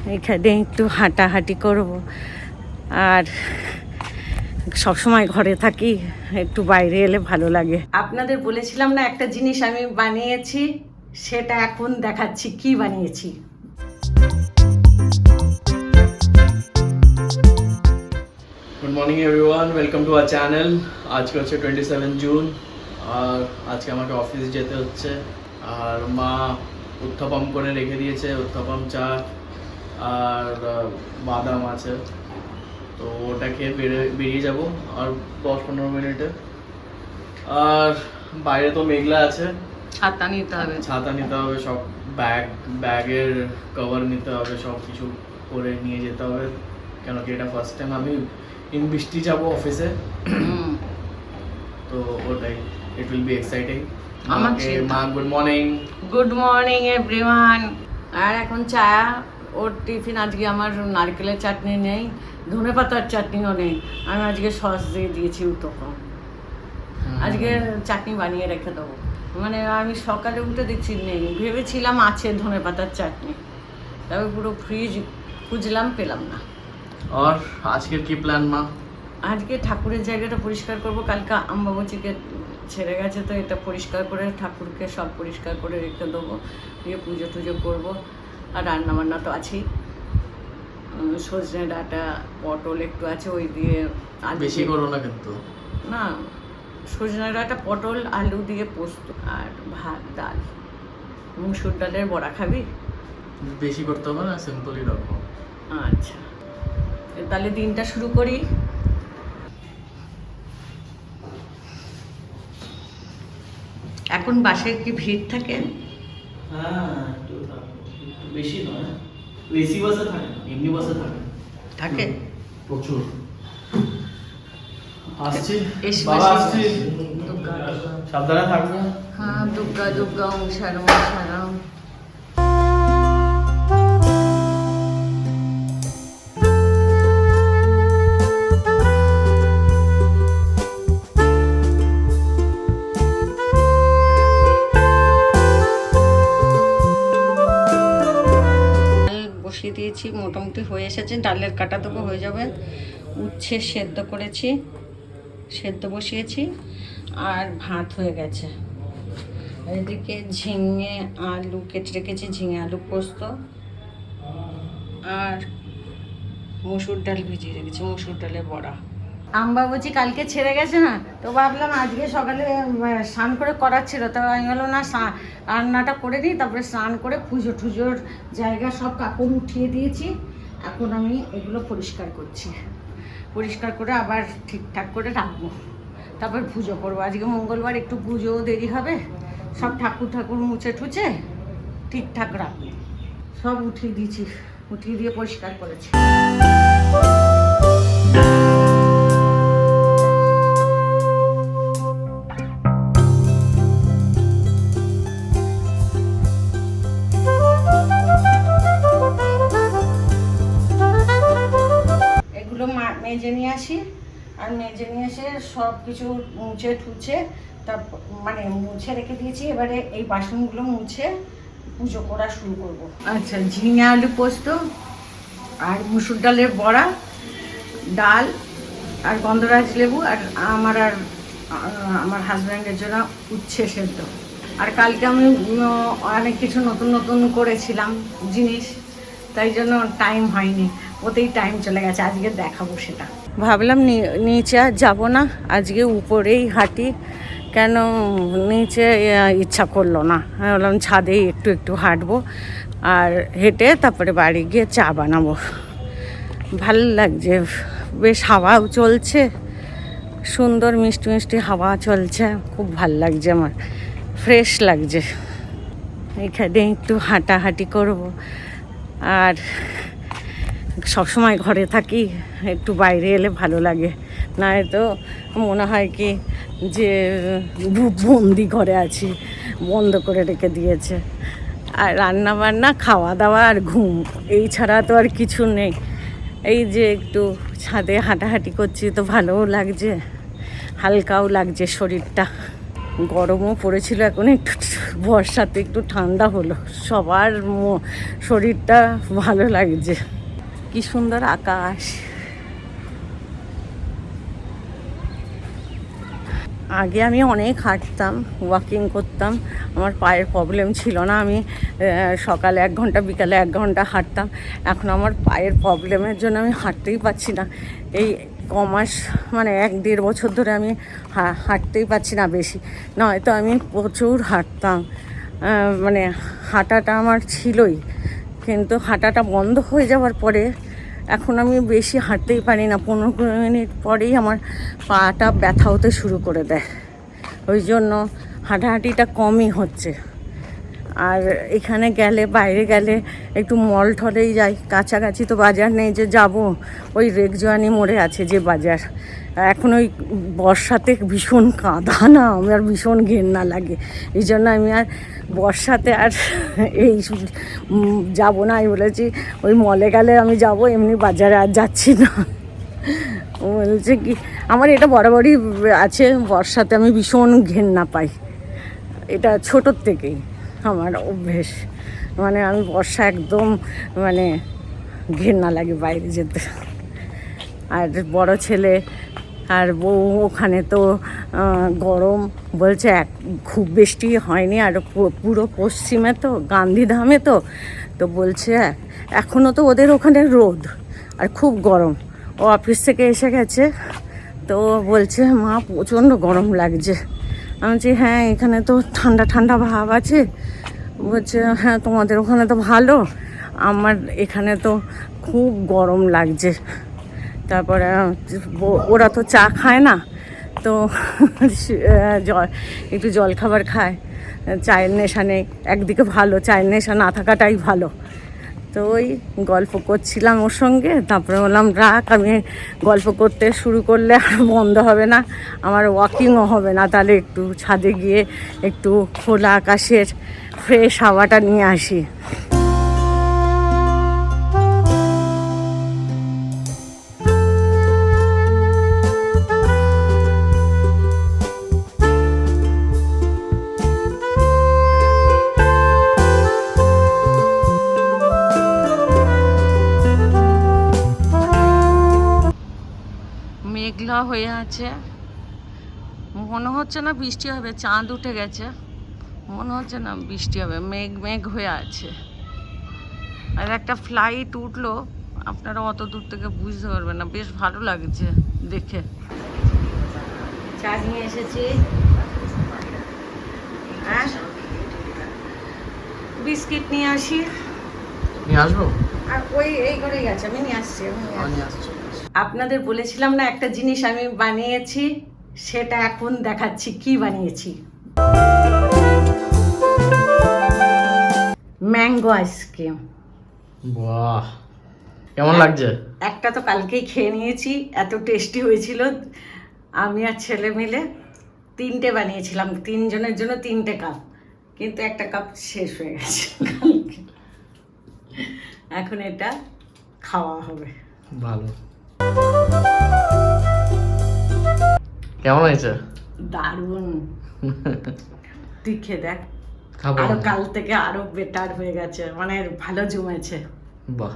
এখানে একটু হাঁটাহাঁটি করব। আর সবসময় ঘরে থাকি, একটু বাইরে এলে ভালো লাগে। আপনাদের বলেছিলাম না একটা জিনিস আমি বানিয়েছি, সেটা এখন দেখাচ্ছি কি বানিয়েছি। Good morning everyone, welcome to our channel. आज के হচ্ছে 27 জুন আর আজকে আমাকে অফিস যেতে হচ্ছে। আর মা উত্থাপম করে রেখে দিয়েছে, উত্থাপম চা আর বাদাম আছে, তো ওটা খেয়ে বেরিয়ে যাব আর 10-15 মিনিটে। আর বাইরে তো মেঘলা আছে, ছাতা নিতে হবে, সব ব্যাগের কভার নিতে হবে, সব কিছু করে নিয়ে যেতে হবে, কেন কি এটা ফার্স্ট টাইম আমি ইন বৃষ্টি যাবো অফিসে। তো ওটাই, ইট উইল বি এক্সাইটিং। মা গুড মর্নিং এভরিওয়ান। আর এখন চা, ওর টিফিন আজকে আমার নারকেলের চাটনি নেই, ধনে পাতার চাটনিও নেই, আমি আজকে সস দিয়ে দিয়েছি উত্তপম। আজকে চাটনি বানিয়ে রেখে দেবো, মানে আমি সকালে উঠে দেখছি নেই, ভেবেছিলাম আছে ধনে পাতার চাটনি, তবে পুরো ফ্রিজ খুঁজলাম পেলাম না। আর আজকের কি প্ল্যান মা? আজকে ঠাকুরের জায়গাটা পরিষ্কার করব, কালকে আম্বাবচিকে ছেড়ে গেছে, তো এটা পরিষ্কার করে ঠাকুরকে সব পরিষ্কার করে রেখে দেবো, দিয়ে পুজো টুজো করবো। আর রান্নাবান্না তো আছেই, সজনে ডাঁটা পটল একটু আছে, ওই দিয়ে বেশি করো না কিন্তু। না, সজনে ডাঁটা পটল আলু দিয়ে পোস্ত আর ভাত ডাল। মুসুর ডালের বড়া খাবি? বেশি করতে হবে না, সিম্পলই রাখো। আচ্ছা, তাহলে দিনটা শুরু করি। এখন বাসায় কি ভিড় থাকে? হ্যাঁ, একটু বেশি নয়, এসি বাসে থাকে না, এমনি বাসে থাকে প্রচুর। আসছে বাবা, আসছে, সাবধানে থাকবে। হ্যাঁ, দুর্গা দুর্গা ওম শারম ওম শারম। বসিয়ে দিয়েছি, মোটামুটি হয়ে এসেছে, ডালের কাটা দেবো, হয়ে যাবে। উচ্ছে সেদ্ধ করেছি, সেদ্ধ বসিয়েছি, আর ভাত হয়ে গেছে। এদিকে ঝিঙে আলু কেটে রেখেছি, ঝিঙে আলু পোস্ত, আর মসুর ডাল ভিজিয়ে রেখেছি, মসুর ডালের বড়া। আম্বাবচি কালকে ছেড়ে গেছে না, তো ভাবলাম আজকে সকালে স্নান করে করাচ্ছিল, তো আমি বললাম না, রান্নাটা করে দিই, তারপরে স্নান করে পুজো টুজোর জায়গা সব কাপড় উঠিয়ে দিয়েছি। এখন আমি এগুলো পরিষ্কার করছি, পরিষ্কার করে আবার ঠিকঠাক করে রাখবো, তারপর পুজো করবো। আজকে মঙ্গলবার, একটু পুজোও দেরি হবে, সব ঠাকুর মুছে টুছে ঠিকঠাক রাখবো। সব উঠিয়ে দিয়েছি, উঠিয়ে দিয়ে পরিষ্কার করেছি। মেজে নিয়ে আসি, আর মেজে নিয়ে এসে সব কিছু মুছে ঠুছে, তারপর মানে মুছে রেখে দিয়েছি। এবারে এই বাসনগুলো মুছে পুজো করা শুরু করব। আচ্ছা, ঝিঙে আলু পোস্ত আর মুসুর ডালের বড়া, ডাল আর গন্ধরাজ লেবু, আর আমার হাজব্যান্ডের জন্য উচ্ছে সেদ্ধ। আর কালকে আমি অনেক কিছু নতুন নতুন করেছিলাম জিনিস, তাই জন্য টাইম হয়নি, ওতেই টাইম চলে গেছে। আজকে দেখাবো সেটা। ভাবলাম নিচে আর যাবো না, আজকে উপরেই হাঁটি, কেন নিচে ইচ্ছা করলো না। আমি বললাম ছাদেই একটু একটু হাঁটবো, আর হেঁটে তারপরে বাড়ি গিয়ে চা বানাবো। ভালো লাগছে, বেশ হাওয়াও চলছে, সুন্দর মিষ্টি মিষ্টি হাওয়া চলছে, খুব ভাল লাগছে, আমার ফ্রেশ লাগছে। এখানে একটু হাঁটাহাঁটি করব। আর সবসময় ঘরে থাকি, একটু বাইরে এলে ভালো লাগে, না তো মনে হয় কি যে বন্দি ঘরে আছি, বন্ধ করে রেখে দিয়েছে। আর রান্না বান্না, খাওয়া দাওয়া আর ঘুম, এই ছাড়া তো আর কিছু নেই। এই যে একটু ছাদে হাঁটাহাঁটি করছি, তো ভালোও লাগছে, হালকাও লাগছে শরীরটা। গরমও পড়েছিল, এখন একটু বর্ষাতে একটু ঠান্ডা হলো, সবার শরীরটা ভালো লাগছে। কি সুন্দর আকাশ। আগে আমি অনেক হাঁটতাম, ওয়াকিং করতাম, আমার পায়ের প্রবলেম ছিল না, আমি সকালে 1 ঘন্টা বিকালে 1 ঘন্টা হাঁটতাম। এখন আমার পায়ের প্রবলেমের জন্য আমি হাঁটতেই পারছি না। এই কমাস মানে 1-1.5 বছর ধরে আমি হাঁটতেই পারছি না বেশি, নয়তো আমি প্রচুর হাঁটতাম। মানে হাঁটাটা আমার ছিলই, কিন্তু হাঁটাটা বন্ধ হয়ে যাওয়ার পরে এখন আমি বেশি হাঁটতেই পারি না। 15-20 মিনিট পরেই আমার পাটা ব্যথা হতে শুরু করে দেয়, ওই জন্য হাঁটাহাঁটিটা কমই হচ্ছে। আর এখানে গেলে, বাইরে গেলে একটু মল টলেই যাই, কাছাকাছি তো বাজার নেই যে যাব। ওই রেগজোয়ানি মোড়ে আছে যে বাজার, এখন ওই বর্ষাতে ভীষণ কাদা না, আমার ভীষণ ঘেন্না লাগে, এই জন্য আমি আর বর্ষাতে আর এই যাব না। আমি বলেছি ওই মলে গেলে আমি যাব, এমনি বাজারে আর যাচ্ছি না। বলছে কি, আমার এটা বরাবরই আছে, বর্ষাতে আমি ভীষণ ঘেন্না পাই, এটা ছোটোর থেকেই আমার অভ্যেস। মানে আমি বর্ষা একদম মানে ঘেন্না লাগে বাইরে যেতে। আর বড় ছেলে আর বউ ওখানে তো গরম, বলছে খুব বৃষ্টি হয়নি, আর পুরো পশ্চিমে তো গান্ধীধামে তো বলছে এখনও তো ওদের ওখানে রোদ আর খুব গরম। ও অফিস থেকে এসে গেছে, তো বলছে মা প্রচণ্ড গরম লাগছে। আমি বলছি হ্যাঁ এখানে তো ঠান্ডা ঠান্ডা ভাব আছে। বলছে হ্যাঁ তোমাদের ওখানে তো ভালো, আমার এখানে তো খুব গরম লাগছে। তারপরে ওরা তো চা খায় না, তো একটু জলখাবার খায়, চায়ের নেশা নেই। একদিকে ভালো, চায়ের নেশা না থাকাটাই ভালো। তো ওই গল্প করছিলাম ওর সঙ্গে, তারপরে বললাম রাখ, আমি গল্প করতে শুরু করলে আর বন্ধ হবে না, আমার ওয়াকিংও হবে না, তাহলে একটু ছাদে গিয়ে একটু খোলা আকাশের ফ্রেশ হাওয়াটা নিয়ে আসি। মেঘলা হয়ে আছে, মনে হচ্ছে না বৃষ্টি হবে, চাঁদ উঠে গেছে, মনে হচ্ছে না বৃষ্টি হবে, মেঘ মেঘ হয়ে আছে। আর একটা ফ্লাইট উঠলো, আপনারা অত দূর থেকে বুঝতে পারবেন না, বেশ ভালো লাগছে দেখে। চা নিয়ে এসেছি, হ্যাঁ বিস্কিট নিয়ে আসি, নিয়ে আসবো, আর ওই এই করেই গেছে, আমি নিয়ে আসছি। আপনাদের বলেছিলাম না একটা জিনিস আমি বানিয়েছি, সেটা এখন দেখাচ্ছি কি বানিয়েছি। Mango ice cream. বাহ, কেমন লাগছে? একটা তো কালকেই খেয়ে নিয়েছি, এত টেস্টি হয়েছিল। আমি আর ছেলে মিলে 3টে বানিয়েছিলাম, 3 জনের জন্য 3টে কাপ, কিন্তু একটা কাপ শেষ হয়ে গেছে কালকে। এখন এটা খাওয়া হবে। ভালো, কেমন হয়েছে? দারুণ। তুই খেয়ে দেখ, খাবো, আরো কাল থেকে আরো বেটার হয়ে গেছে, মানে ভালো জমেছে। বাহ।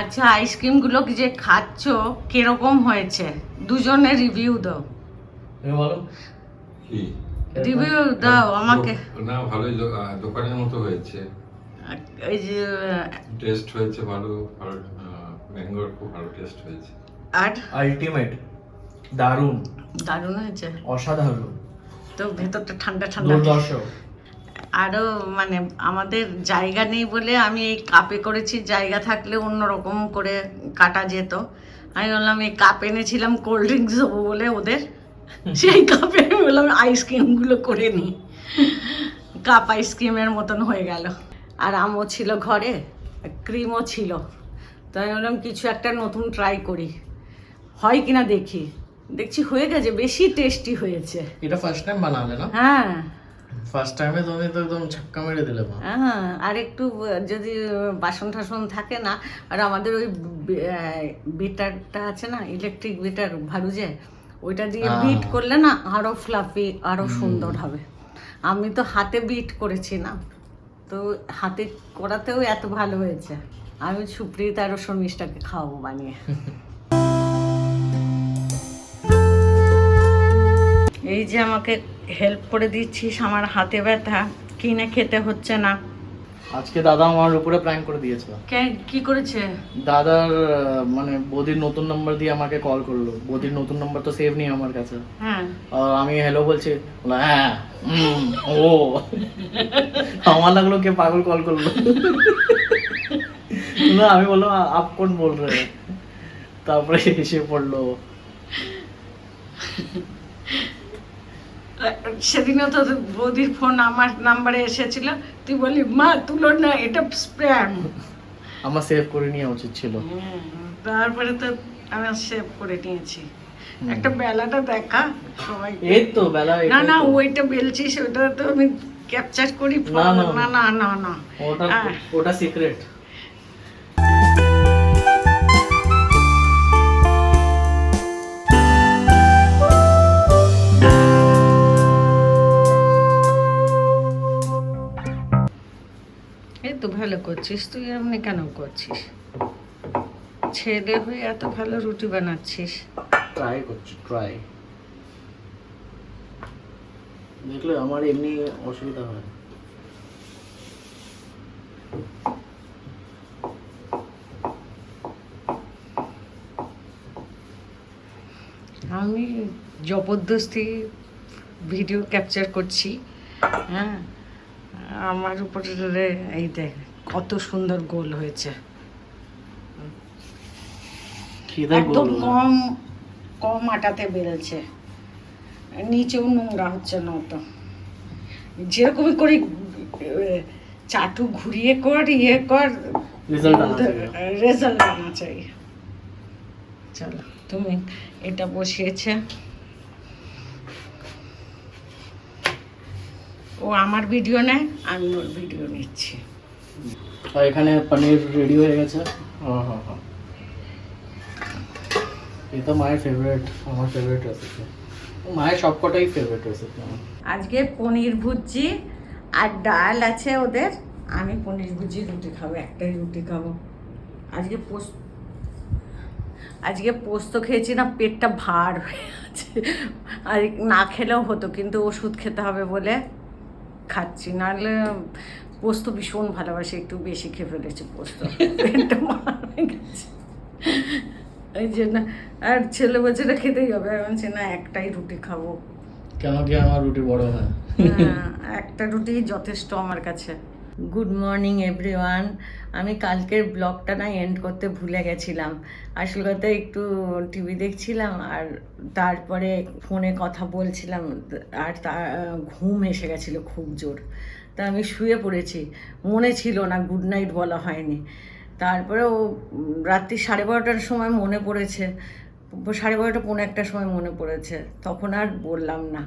আচ্ছা, আইসক্রিমগুলো যে খাচ্ছ কিরকম হয়েছে, দুজনে রিভিউ দাও। তুমি বলো, কি রিভিউ দাও আমাকে। না, ভালোই দোকানের মতো হয়েছে, এই যে টেস্ট হয়েছে ভালো, আর ম্যাঙ্গোর খুব ভালো টেস্ট হয়েছে। আর আলটিমেট, দারুণ, দারুণ হয়েছে, অসাধারণ, তো ভেতরটা ঠান্ডা ঠান্ডা। দুর্ধর্ষ। আরও মানে আমাদের জায়গা নেই বলে আমি এই কাপে করেছি, জায়গা থাকলে অন্যরকম করে কাটা যেত। আমি বললাম এই কাপ এনেছিলাম কোল্ড ড্রিঙ্কস দেবো বলে ওদের, সেই কাপে আমি বললাম আইসক্রিমগুলো করে নিই, কাপ আইসক্রিমের মতন হয়ে গেল। আর আমও ছিল ঘরে, ক্রিমও ছিল, তো আমি বললাম কিছু একটা নতুন ট্রাই করি, হয় কিনা দেখি। দেখছি হয়ে গেছে, বেশি টেস্টি হয়েছে। এটা ফার্স্ট টাইম বানালে না? হ্যাঁ, ফার্স্ট টাইমে তুমি তো একদম ছক্কা মেরে দিলে মা। হ্যাঁ, আর একটু যদি বাসন টাসন থাকে না, আর আমাদের ওই বিটারটা আছে না, ইলেকট্রিক বিটার ভারুজে, ওইটা দিয়ে বিট করলে না আরো ফ্লাফি, আরো সুন্দর হবে। আমি তো হাতে বিট করেছি না, তো হাতে করাতেও এত ভালো হয়েছে। আমি সুপ্রিত আর শর্মিষ্ঠাকে খাওয়াবো বানিয়ে। এই যে আমাকে হেল্প করে দিচ্ছিস, আমার হাতে ব্যথা, কিনে খেতে হচ্ছে না। আজকে দাদা আমার উপরে প্র্যাঙ্ক করে দিয়েছে। কি করেছে? দাদার মানে বৌদির নতুন নাম্বার দিয়ে আমাকে কল করলো। বৌদির নতুন নাম্বার তো সেভ নেই আমার কাছে। হ্যাঁ, আমি হ্যালো বলছি, বললো হ্যাঁ ও। আমার লাগলো কে পাগল কল করলো। না আমি বললাম আপ কোন বল রে, তারপরে এসে পড়লো। সেদিনও তো বৌদির ফোন আমার নাম্বারে এসেছিল, তুই বলি মা তুলো না, এটা স্প্যাম। আমার সেভ করে নেওয়া উচিত ছিল। তারপরে তো আমি সেভ করে নিয়েছি। একটা বেলাটা দেখা সবাই। এই তো বেলা। না না, ওইটা বেলছিস, ওটা তো আমি ক্যাপচার করি। না না না না না, ওটা সিক্রেট। এই তো ভালো করছিস তুই, এমনি কেন করছিস? ছেলে হয়ে এত ভালো রুটি বানাচ্ছিস। ট্রাই করছি, ট্রাই। দেখলে আমার এমনি অসুবিধা হয়। আমি জবরদস্তি ভিডিও ক্যাপচার করছি। হ্যাঁ, আমার উপরে এই দেখ কত সুন্দর গোল হয়েছে। একদম কম কম আটাতে বেরোচ্ছে, নিচেও নোংরা হচ্ছে না। তো যেরকম করে চাটু ঘুরিয়ে কর, ইয়ে কর, রেজাল্ট আনা চাই। চলো, তুমি এটা বসিয়েছে, ও আমার ভিডিও নেয়, আমি ওর ভিডিও নিচ্ছি। আর এখানে পনির রেডি হয়ে গেছে। হ্যাঁ হ্যাঁ হ্যাঁ, এটা মায়ের ফেভারিট, আমার ফেভারিট রেসিপি। মায়ের সবকটাই ফেভারিট রেসিপি আমার। আজকে পনির ভুজি আর ডাল আছে ওদের। আমি পনির ভুজি রুটি খাবো, একটাই রুটি খাবো। আজকে পোস্ত খেয়েছি না, পেটটা ভার হয়ে আছে। আর না খেলেও হতো, কিন্তু ওষুধ খেতে হবে বলে খাচ্ছি, নাহলে পোস্ত ভীষণ ভালোবাসি, একটু বেশি খেয়ে ফেলেছি পোস্ত, পেটটা ভার হয়ে গেছে এই জন্য। আর ছেলে বলছে না খেতেই হবে, আমি বলছি না একটাই রুটি খাবো। কেন কি আমার রুটি বড় হয়? একটা রুটি যথেষ্ট আমার কাছে। Good morning everyone. আমি কালকের ব্লগটা না এন্ড করতে ভুলে গেছিলাম। আসল কথা একটু টিভি দেখছিলাম, আর তারপরে ফোনে কথা বলছিলাম, আর ঘুম এসে গেছিলো খুব জোর। তা আমি শুয়ে পড়েছি, মনে ছিল না, গুড নাইট বলা হয়নি। তারপরে ও রাত্রি 12:30টার সময় মনে পড়েছে, 12:30 পৌনে 1টার সময় মনে পড়েছে, তখন আর বললাম না।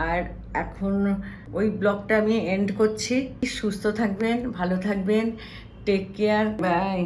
আর এখন ওই ব্লগটা আমি এন্ড করছি। সুস্থ থাকবেন, ভালো থাকবেন, টেক কেয়ার, বাই।